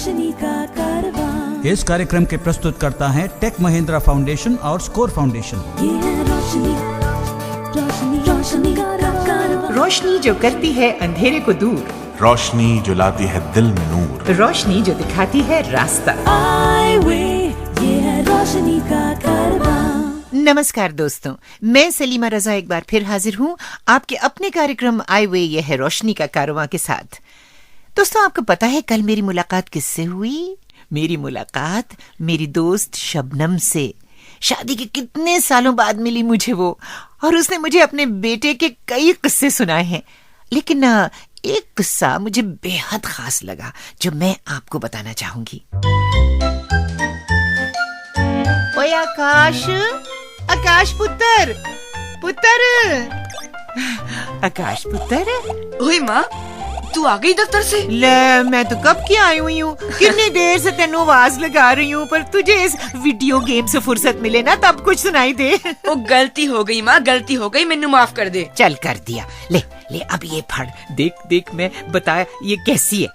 रोशनी का कारवां। इस कार्यक्रम के प्रस्तुत करता है टेक महिंद्रा फाउंडेशन और स्कोर फाउंडेशन। ये है रोशनी, रोशनी, रोशनी का कारवां। रोशनी जो करती है अंधेरे को दूर, रोशनी जो लाती है दिल में नूर, रोशनी जो दिखाती है रास्ता। आई वे, ये है रोशनी का कारवां। नमस्कार दोस्तों, मैं सलीमा रजा एक बार फिर हाजिर हूँ आपके अपने कार्यक्रम आई वे ये है रोशनी का कारवां के साथ। दोस्तों, आपको पता है कल मेरी मुलाकात किससे हुई? मेरी मुलाकात मेरी दोस्त शबनम से। शादी के कितने सालों बाद मिली मुझे वो, और उसने मुझे अपने बेटे के कई किस्से सुनाए हैं, लेकिन एक किस्सा मुझे बेहद खास लगा जो मैं आपको बताना चाहूंगी। ओए आकाश, आकाश पुत्र, आकाश पुत्र। ओए माँ, तू आ गई दफ्तर से? ले, मैं तो कब की आई हुई हूँ, कितनी देर से तेनू आवाज लगा रही हूँ, पर तुझे इस वीडियो गेम से फुर्सत मिले ना तब कुछ सुनाई दे। ओ गलती हो गई माँ, गलती हो गई, मैनू माफ कर दे। चल कर दिया, ले ले अब ये फड़, देख मैं बता ये कैसी है।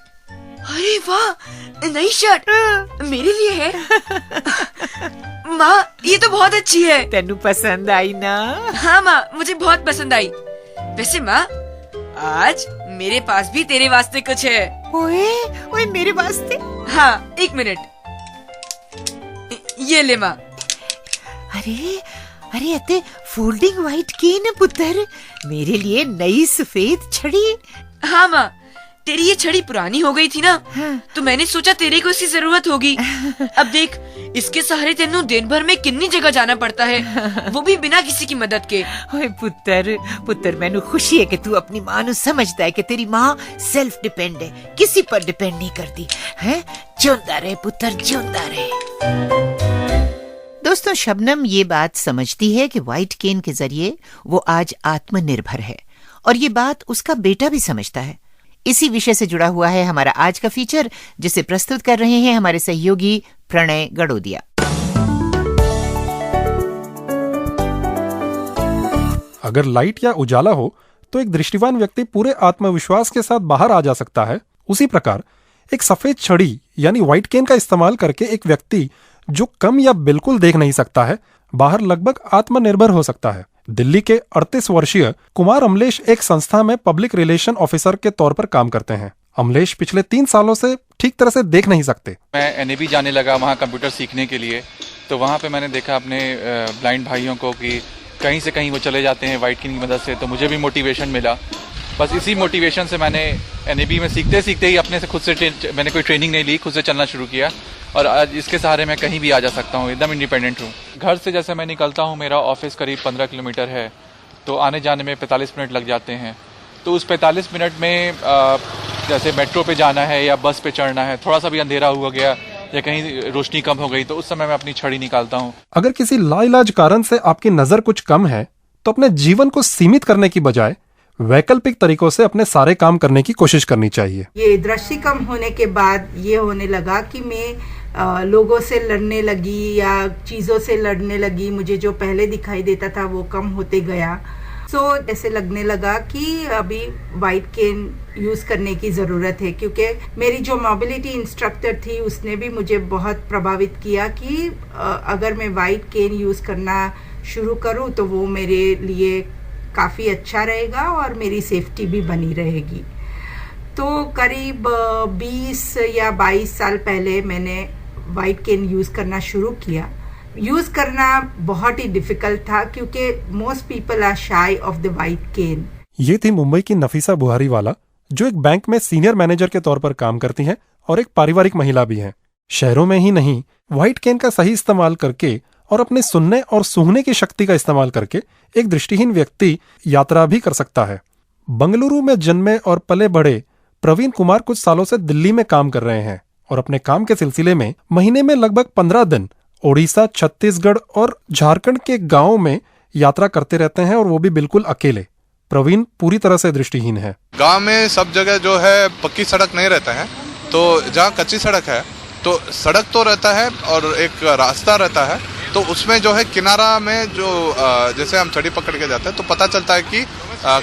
अरे वाह, नई शर्ट मेरे लिए है। माँ, ये तो बहुत अच्छी है। तेनू पसंद आई ना? हाँ माँ, मुझे बहुत पसंद आई। वैसे माँ, आज मेरे पास भी तेरे वास्ते कुछ है। ओए मेरे वास्ते? हाँ, एक मिनट, ये ले माँ। अरे अते फोल्डिंग व्हाइट केन है पुत्र, मेरे लिए नई सफेद छड़ी। हाँ माँ, तेरी ये छड़ी पुरानी हो गई थी ना, हाँ। तो मैंने सोचा तेरे को इसकी जरूरत होगी। अब देख, इसके सहारे तेनू दिन भर में कितनी जगह जाना पड़ता है, वो भी बिना किसी की मदद के। ओए पुत्र मैनू खुशी है कि तू अपनी माँ नू समझदा है कि तेरी माँ सेल्फ डिपेंड है, किसी पर डिपेंड नहीं करती है। जिंदा रहे पुत्र, जिंदा रहे। दोस्तों, शबनम ये बात समझती है कि व्हाइट केन के जरिए वो आज आत्मनिर्भर है, और ये बात उसका बेटा भी समझता है। इसी विषय से जुड़ा हुआ है हमारा आज का फीचर, जिसे प्रस्तुत कर रहे हैं हमारे सहयोगी प्रणय गड़ोदिया। अगर लाइट या उजाला हो तो एक दृष्टिवान व्यक्ति पूरे आत्मविश्वास के साथ बाहर आ जा सकता है। उसी प्रकार एक सफेद छड़ी यानी व्हाइट केन का इस्तेमाल करके एक व्यक्ति जो कम या बिल्कुल देख नहीं सकता है, बाहर लगभग आत्मनिर्भर हो सकता है। दिल्ली के 38 वर्षीय कुमार अमलेश एक संस्था में पब्लिक रिलेशन ऑफिसर के तौर पर काम करते हैं। अमलेश पिछले 3 सालों से ठीक तरह से देख नहीं सकते। मैं एनएबी जाने लगा वहाँ कंप्यूटर सीखने के लिए, तो वहाँ पे मैंने देखा अपने ब्लाइंड भाइयों को कि कहीं से कहीं वो चले जाते हैं व्हाइट केन की मदद से, तो मुझे भी मोटिवेशन मिला। बस इसी मोटिवेशन से मैंने एनएबी में सीखते सीखते ही अपने से खुद से मैंने कोई ट्रेनिंग नहीं ली, खुद से चलना शुरू किया, और आज इसके सहारे मैं कहीं भी आ जा सकता हूँ, एकदम इंडिपेंडेंट हूँ। घर से जैसे मैं निकलता हूँ, मेरा ऑफिस करीब 15 किलोमीटर है, तो आने जाने में 45 मिनट लग जाते हैं। तो उस 45 मिनट में जैसे मेट्रो पे जाना है या बस पे चढ़ना है, थोड़ा सा भी अंधेरा हुआ गया या कहीं रोशनी कम हो गई, तो उस समय मैं अपनी छड़ी निकालता हूँ। अगर किसी लाइलाज कारण से आपकी नजर कुछ कम है, तो अपने जीवन को सीमित करने की बजाय वैकल्पिक तरीकों से अपने सारे काम करने की कोशिश करनी चाहिए। ये दृष्टि कम होने के बाद ये होने लगा कि मैं लोगों से लड़ने लगी या चीज़ों से लड़ने लगी। मुझे जो पहले दिखाई देता था वो कम होते गया। ऐसे लगने लगा कि अभी व्हाइट केन यूज़ करने की ज़रूरत है, क्योंकि मेरी जो मोबिलिटी इंस्ट्रक्टर थी उसने भी मुझे बहुत प्रभावित किया कि अगर मैं व्हाइट केन यूज़ करना शुरू करूँ तो वो मेरे लिए काफ़ी अच्छा रहेगा और मेरी सेफ्टी भी बनी रहेगी। तो करीब 20 या 22 साल पहले मैंने व्हाइट केन यूज़ करना शुरू किया। यूज़ करना बहुत ही डिफिकल्ट था क्योंकि most people are shy of the white cane. ये थी मुंबई की नफीसा बुहारीवाला, जो एक बैंक में सीनियर मैनेजर के तौर पर काम करती हैं और एक पारिवारिक महिला भी हैं। शहरों में ही नहीं, व्हाइट केन का सही इस्तेमाल करके और अपने सुनने और सूंघने की शक्ति का इस्तेमाल करके एक दृष्टिहीन व्यक्ति यात्रा भी कर सकता है। बंगलुरु में जन्मे और पले बढ़े प्रवीण कुमार कुछ सालों से दिल्ली में काम कर रहे हैं और अपने काम के सिलसिले में महीने में लगभग 15 दिन ओडिशा, छत्तीसगढ़ और झारखंड के गांवों में यात्रा करते रहते हैं, और वो भी बिल्कुल अकेले। प्रवीण पूरी तरह से दृष्टिहीन है। गांव में सब जगह जो है पक्की सड़क नहीं रहता है, तो जहाँ कच्ची सड़क है तो सड़क तो रहता है और एक रास्ता रहता है, तो उसमें जो है किनारा में जो जैसे हम छड़ी पकड़ के जाते हैं तो पता चलता है कि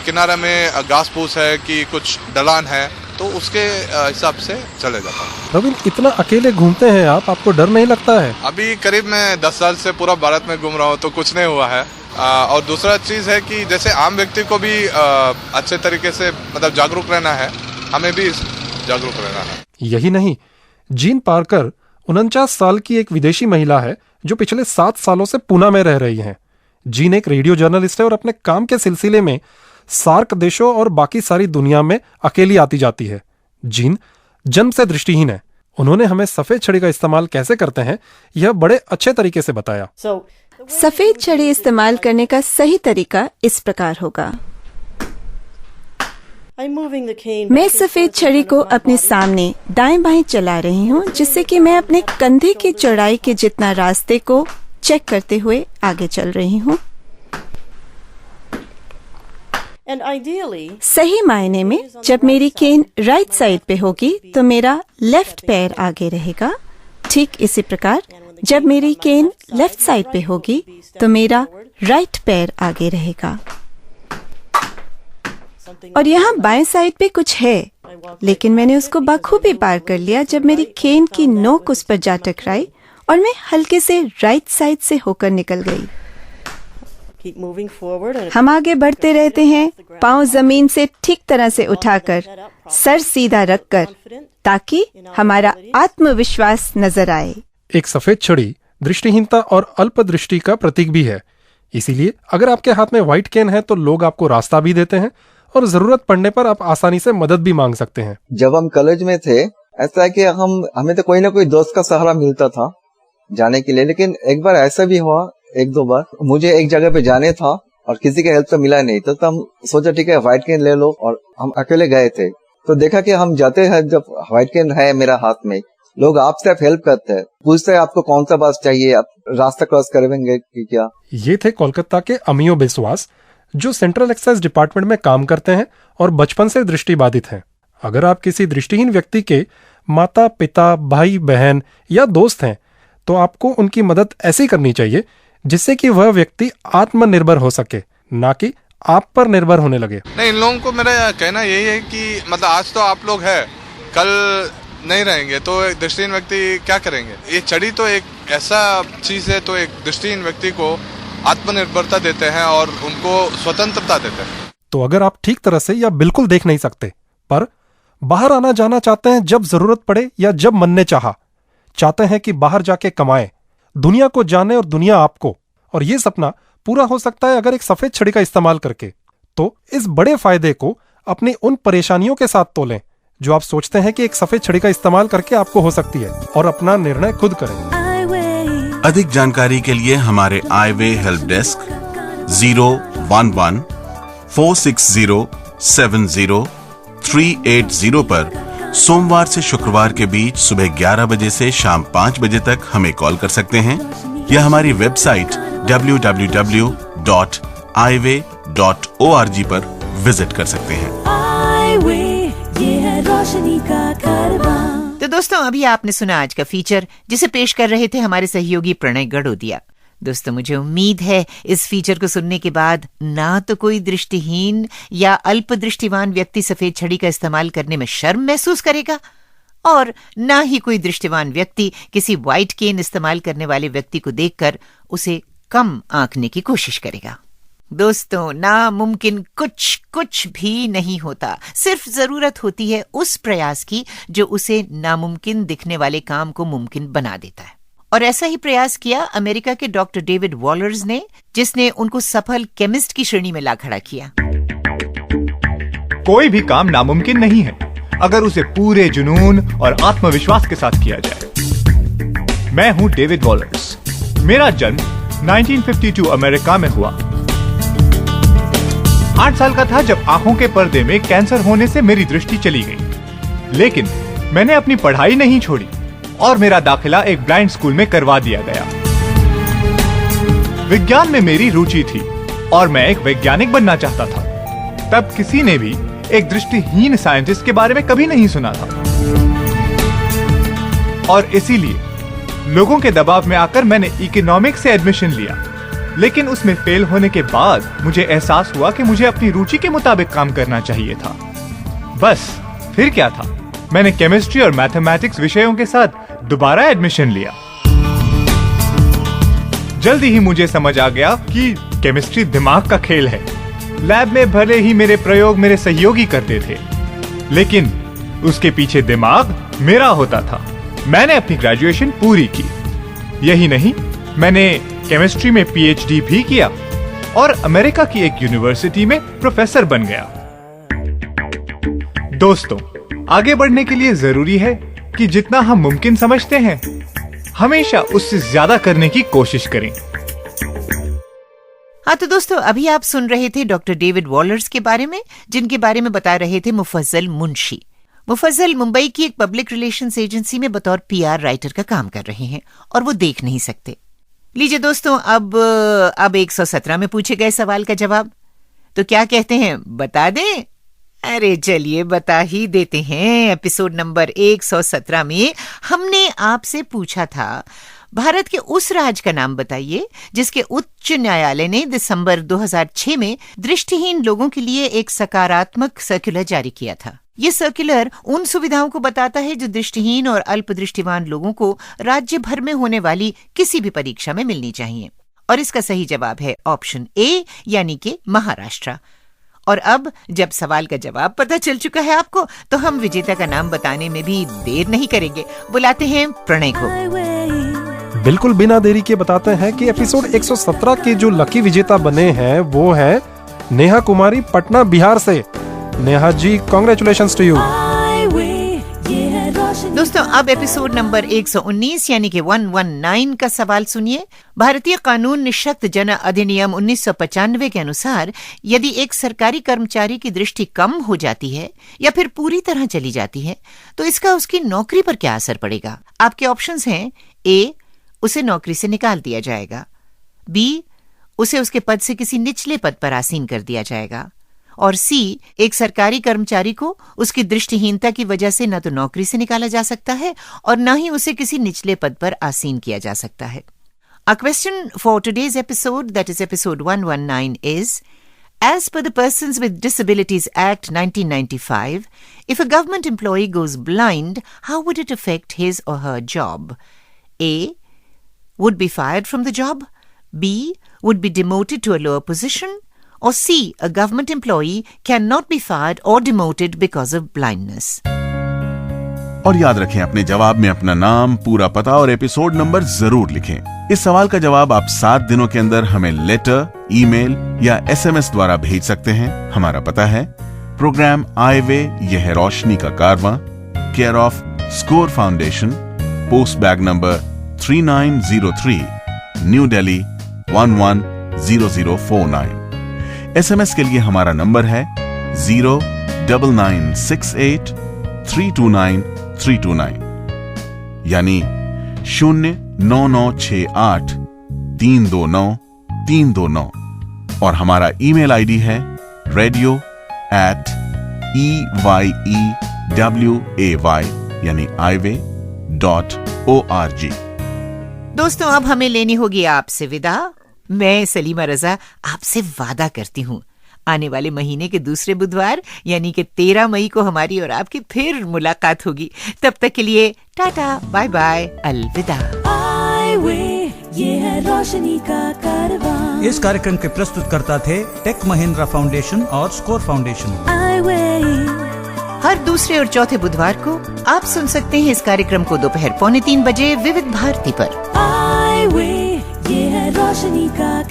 किनारे में घास फूस है कि कुछ ढलान है, तो उसके हिसाब से चले जाता हूँ। रविन, इतना अकेले घूमते हैं आप, आपको डर नहीं लगता है? अभी करीब मैं 10 साल से पूरा भारत में घूम रहा हूँ तो कुछ नहीं हुआ है। और दूसरा चीज़ है कि जैसे आम व्यक्ति को भी अच्छे तरीके से मतलब जागरूक रहना है, हमें भी जागरूक रहना है। यही नहीं, जीन पार्कर 49 साल की एक विदेशी महिला है जो पिछले 7 सालों से पुणे में रह रही हैं। जीन एक रेडियो जर्नलिस्ट है और अपने काम के सिलसिले में सार्क देशों और बाकी सारी दुनिया में अकेली आती जाती है। जीन जन्म से दृष्टिहीन है। उन्होंने हमें सफेद छड़ी का इस्तेमाल कैसे करते हैं यह बड़े अच्छे तरीके से बताया। सफेद छड़ी इस्तेमाल करने का सही तरीका इस प्रकार होगा। मैं सफेद छड़ी को अपने सामने दाएं बाएं चला रही हूँ, जिससे कि मैं अपने कंधे की चौड़ाई के जितना रास्ते को चेक करते हुए आगे चल रही हूँ। सही मायने में जब मेरी केन राइट साइड पे होगी तो मेरा लेफ्ट पैर आगे रहेगा। ठीक इसी प्रकार जब मेरी केन लेफ्ट साइड पे होगी तो मेरा राइट पैर आगे रहेगा। और यहाँ बाएं साइड पे कुछ है, लेकिन मैंने उसको बखूबी पार कर लिया जब मेरी केन की नोक उस पर जा टकराई और मैं हल्के से राइट साइड से होकर निकल गई। हम आगे बढ़ते रहते हैं, पांव जमीन से ठीक तरह से उठाकर, सर सीधा रखकर, ताकि हमारा आत्मविश्वास नजर आए। एक सफेद छड़ी दृष्टिहीनता और अल्प दृष्टि का प्रतीक भी है। इसीलिए अगर आपके हाथ में व्हाइट केन है तो लोग आपको रास्ता भी देते हैं और जरूरत पड़ने पर आप आसानी से मदद भी मांग सकते हैं। जब हम कॉलेज में थे ऐसा है कि हमें तो कोई ना कोई दोस्त का सहारा मिलता था जाने के लिए, लेकिन एक बार ऐसा भी हुआ, 1-2 बार मुझे एक जगह पे जाने था और किसी का हेल्प तो मिला नहीं, तो हम सोचा ठीक है व्हाइट केन ले लो, और हम अकेले गए थे। तो देखा कि हम जाते हैं, जब व्हाइट केन है मेरा हाथ में, लोग आपसे हेल्प करते हैं, पूछते हैं आपको कौन सा बस चाहिए, आप रास्ता क्रॉस करेंगे कि क्या। ये थे कोलकाता के अमियो बिस्वास, जो सेंट्रल एक्साइज डिपार्टमेंट में काम करते हैं और बचपन से दृष्टिबाधित हैं। अगर आप किसी दृष्टिहीन व्यक्ति के माता पिता, भाई बहन या दोस्त हैं तो आपको उनकी मदद ऐसी करनी चाहिए जिससे कि वह व्यक्ति आत्मनिर्भर हो सके, ना कि आप पर निर्भर होने लगे। नहीं, इन लोगों को मेरा कहना यही है कि मतलब आज तो आप लोग हैं, कल नहीं रहेंगे, तो एक दृष्टिहीन व्यक्ति क्या करेंगे। ये छड़ी तो एक ऐसा चीज है, तो एक दृष्टिहीन व्यक्ति को आत्मनिर्भरता देते हैं और उनको स्वतंत्रता देते हैं। तो अगर आप ठीक तरह से या बिल्कुल देख नहीं सकते पर बाहर आना जाना चाहते हैं जब जरूरत पड़े या जब मन ने चाहते हैं कि बाहर जाके कमाएं, दुनिया को जाने और दुनिया आपको, और ये सपना पूरा हो सकता है अगर एक सफेद छड़ी का इस्तेमाल करके, तो इस बड़े फायदे को अपनी उन परेशानियों के साथ तोलें जो आप सोचते हैं कि एक सफेद छड़ी का इस्तेमाल करके आपको हो सकती है, और अपना निर्णय खुद करें। अधिक जानकारी के लिए हमारे आईवे हेल्प डेस्क 011-460-70-380 पर सोमवार से शुक्रवार के बीच सुबह 11 बजे से शाम 5 बजे तक हमें कॉल कर सकते हैं, या हमारी वेबसाइट www.iway.org पर विजिट कर सकते हैं। ये है रोशनी का कारवां। तो दोस्तों, अभी आपने सुना आज का फीचर, जिसे पेश कर रहे थे हमारे सहयोगी प्रणय गड़ोदिया। दोस्तों, मुझे उम्मीद है इस फीचर को सुनने के बाद ना तो कोई दृष्टिहीन या अल्प दृष्टिवान व्यक्ति सफेद छड़ी का इस्तेमाल करने में शर्म महसूस करेगा, और ना ही कोई दृष्टिवान व्यक्ति किसी व्हाइट केन इस्तेमाल करने वाले व्यक्ति को देखकर उसे कम आंकने की कोशिश करेगा। दोस्तों, नामुमकिन कुछ भी नहीं होता, सिर्फ जरूरत होती है उस प्रयास की जो उसे नामुमकिन दिखने वाले काम को मुमकिन बना देता है। और ऐसा ही प्रयास किया अमेरिका के डॉक्टर डेविड वॉलर्स ने, जिसने उनको सफल केमिस्ट की श्रेणी में ला खड़ा किया। कोई भी काम नामुमकिन नहीं है अगर उसे पूरे जुनून और आत्मविश्वास के साथ किया जाए। मैं हूं डेविड वॉलर्स। मेरा जन्म 1952 अमेरिका में हुआ। 8 साल का था जब आंखों के पर्दे में कैंसर होने से मेरी दृष्टि चली गई, लेकिन मैंने अपनी पढ़ाई नहीं छोड़ी और मेरा दाखिला एक ब्लाइंड स्कूल में करवा दिया गया। विज्ञान में मेरी रुचि थी और मैं एक वैज्ञानिक बनना चाहता था। तब किसी ने भी एक दृष्टिहीन साइंटिस्ट के बारे में कभी नहीं सुना था, और इसीलिए लोगों के दबाव में आकर मैंने इकोनॉमिक्स से एडमिशन लिया। लेकिन उसमें फेल होने के बाद मुझे एहसास हुआ कि मुझे अपनी रुचि के मुताबिक काम करना चाहिए था। बस फिर क्या था, मैंने केमिस्ट्री और मैथमेटिक्स विषयों के साथ दोबारा एडमिशन लिया। जल्दी ही मुझे समझ आ गया कि केमिस्ट्री दिमाग का खेल है। लैब में भले ही मेरे प्रयोग मेरे सहयोगी करते थे, लेकिन उसके पीछे दिमाग मेरा होता था। मैंने अपनी ग्रेजुएशन पूरी की। यही नहीं, मैंने केमिस्ट्री में पीएचडी भी किया और अमेरिका की एक यूनिवर्सिटी में प्रोफेसर बन गया। दोस्तों, आगे बढ़ने के लिए जरूरी है कि जितना हम मुमकिन समझते हैं, हमेशा उससे ज्यादा करने की कोशिश करें। हाँ तो दोस्तों, अभी आप सुन रहे थे डॉक्टर डेविड वॉलर्स के बारे में, जिनके बारे में बता रहे थे मुफज्जल मुंशी। मुफज्जल मुंबई की एक पब्लिक रिलेशंस एजेंसी में बतौर पीआर राइटर का काम कर रहे हैं और वो देख नहीं सकते। लीजिए दोस्तों, अब 117 में पूछे गए सवाल का जवाब। तो क्या कहते हैं, बता दें? अरे चलिए बता ही देते हैं। एपिसोड नंबर 117 में हमने आपसे पूछा था, भारत के उस राज्य का नाम बताइए जिसके उच्च न्यायालय ने दिसंबर 2006 में दृष्टिहीन लोगों के लिए एक सकारात्मक सर्कुलर जारी किया था। ये सर्कुलर उन सुविधाओं को बताता है जो दृष्टिहीन और अल्पदृष्टिवान लोगों को राज्य भर में होने वाली किसी भी परीक्षा में मिलनी चाहिए। और इसका सही जवाब है ऑप्शन ए, यानी कि महाराष्ट्र। और अब जब सवाल का जवाब पता चल चुका है आपको, तो हम विजेता का नाम बताने में भी देर नहीं करेंगे। बुलाते हैं प्रणय को। बिल्कुल बिना देरी के बताते हैं कि एपिसोड 117 के जो लकी विजेता बने हैं वो है नेहा कुमारी, पटना, बिहार से। Neha ji, congratulations to you. दोस्तों, अब एपिसोड नंबर 119 यानी कि 119 का सवाल सुनिए। भारतीय कानून निःशक्त जन अधिनियम 1995 के अनुसार यदि एक सरकारी कर्मचारी की दृष्टि कम हो जाती है या फिर पूरी तरह चली जाती है, तो इसका उसकी नौकरी पर क्या असर पड़ेगा? आपके ऑप्शंस हैं, ए, उसे नौकरी से निकाल दिया जाएगा, बी, उसे उसके पद से किसी निचले पद पर आसीन कर दिया जाएगा, और सी, एक सरकारी कर्मचारी को उसकी दृष्टिहीनता की वजह से न तो नौकरी से निकाला जा सकता है और न ही उसे किसी निचले पद पर आसीन किया जा सकता है। Our question for today's episode, that is episode 119, is, as per the Persons with Disabilities Act 1995, if a government employee goes blind, how would it affect his or her job? A, would be fired from the job, B, would be demoted to a lower position, or C, a government employee cannot be fired or demoted because of blindness. और याद रखें, अपने जवाब में अपना नाम, पूरा पता और एपिसोड नंबर जरूर लिखें। इस सवाल का जवाब आप 7 दिनों के अंदर हमें लेटर, ईमेल या SMS द्वारा भेज सकते हैं। हमारा पता है प्रोग्राम आए वे ये है रोशनी का कारवां, care off score foundation, post bag number 3903, new Delhi 110049। SMS के लिए हमारा नंबर है 09968329329, यानी 09968329329। और हमारा ईमेल आईडी है radio@eyeway यानी iway.org। दोस्तों, अब हमें लेनी होगी आपसे विदा। मैं सलीमा रजा आपसे वादा करती हूँ, आने वाले महीने के दूसरे बुधवार यानी कि 13 मई को हमारी और आपकी फिर मुलाकात होगी। तब तक के लिए टाटा, बाय बाय, अलविदा। ये है रोशनी का कारवां। इस कार्यक्रम के प्रस्तुतकर्ता थे टेक महिंद्रा फाउंडेशन और स्कोर फाउंडेशन। हर दूसरे और चौथे बुधवार को आप सुन सकते हैं इस कार्यक्रम को दोपहर 2:45 बजे विविध भारती पर। ये है रोशनी का